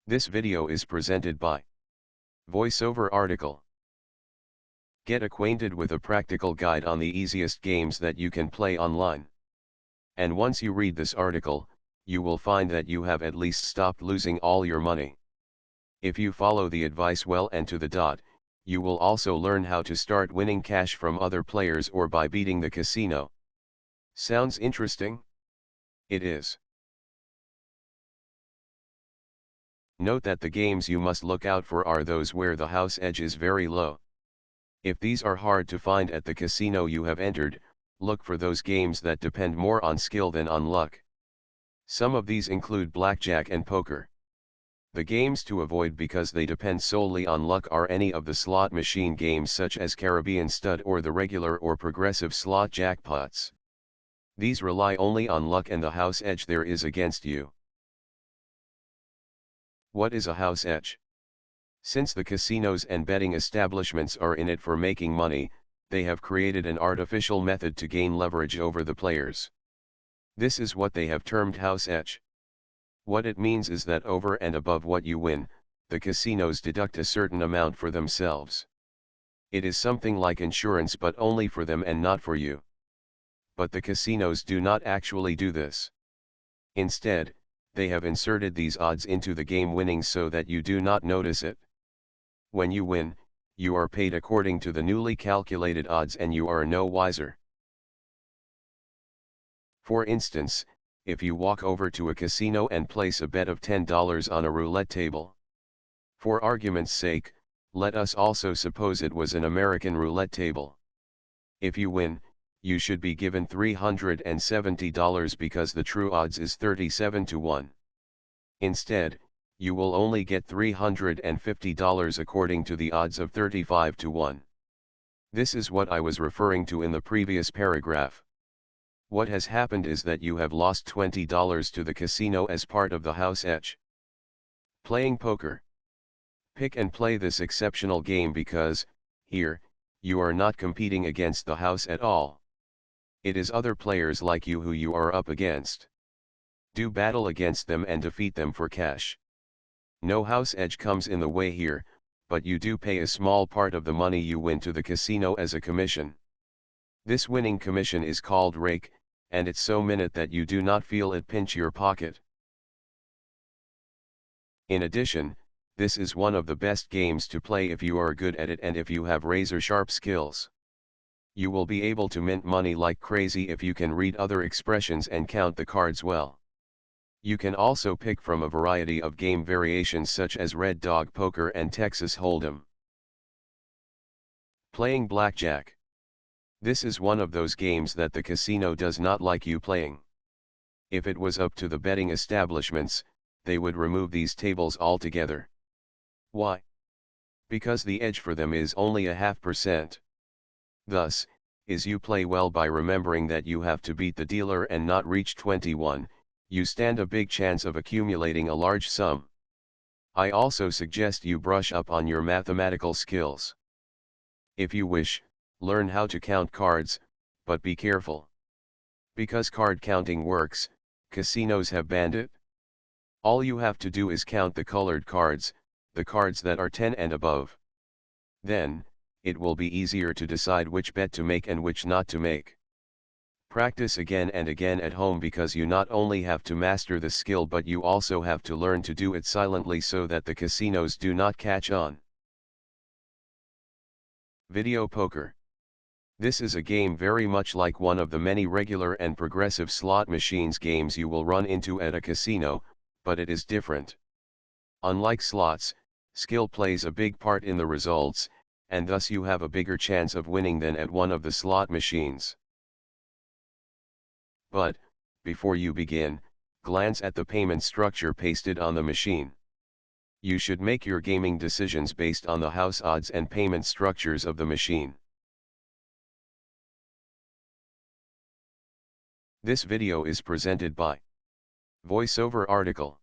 This video is presented by VoiceOver Article. Get acquainted with a practical guide on the easiest games that you can play online. And once you read this article, you will find that you have at least stopped losing all your money. If you follow the advice well and to the dot, you will also learn how to start winning cash from other players or by beating the casino. Sounds interesting? It is. Note that the games you must look out for are those where the house edge is very low. If these are hard to find at the casino you have entered, look for those games that depend more on skill than on luck. Some of these include blackjack and poker. The games to avoid because they depend solely on luck are any of the slot machine games such as Caribbean Stud or the regular or progressive slot jackpots. These rely only on luck and the house edge there is against you. What is a house edge? Since the casinos and betting establishments are in it for making money, they have created an artificial method to gain leverage over the players. This is what they have termed house edge. What it means is that over and above what you win, the casinos deduct a certain amount for themselves. It is something like insurance but only for them and not for you. But the casinos do not actually do this. Instead, they have inserted these odds into the game winnings so that you do not notice it. When you win, you are paid according to the newly calculated odds and you are no wiser. For instance, if you walk over to a casino and place a bet of $10 on a roulette table. For argument's sake, let us also suppose it was an American roulette table. If you win, you should be given $370 because the true odds is 37 to 1. Instead, you will only get $350 according to the odds of 35 to 1. This is what I was referring to in the previous paragraph. What has happened is that you have lost $20 to the casino as part of the house edge. Playing poker. Pick and play this exceptional game because, here, you are not competing against the house at all. It is other players like you who you are up against. Do battle against them and defeat them for cash. No house edge comes in the way here, but you do pay a small part of the money you win to the casino as a commission. This winning commission is called rake, and it's so minute that you do not feel it pinch your pocket. In addition, this is one of the best games to play if you are good at it and if you have razor-sharp skills. You will be able to mint money like crazy if you can read other expressions and count the cards well. You can also pick from a variety of game variations such as Red Dog Poker and Texas Hold'em. Playing blackjack. This is one of those games that the casino does not like you playing. If it was up to the betting establishments, they would remove these tables altogether. Why? Because the edge for them is only 0.5%. Thus, as you play well by remembering that you have to beat the dealer and not reach 21, you stand a big chance of accumulating a large sum. I also suggest you brush up on your mathematical skills. If you wish, learn how to count cards, but be careful. Because card counting works, casinos have banned it. All you have to do is count the colored cards, the cards that are 10 and above. Then, it will be easier to decide which bet to make and which not to make. Practice again and again at home because you not only have to master the skill but you also have to learn to do it silently so that the casinos do not catch on. Video poker. This is a game very much like one of the many regular and progressive slot machines games you will run into at a casino, but it is different. Unlike slots, skill plays a big part in the results, and thus you have a bigger chance of winning than at one of the slot machines. But, before you begin, glance at the payment structure pasted on the machine. You should make your gaming decisions based on the house odds and payment structures of the machine. This video is presented by VoiceOver Article.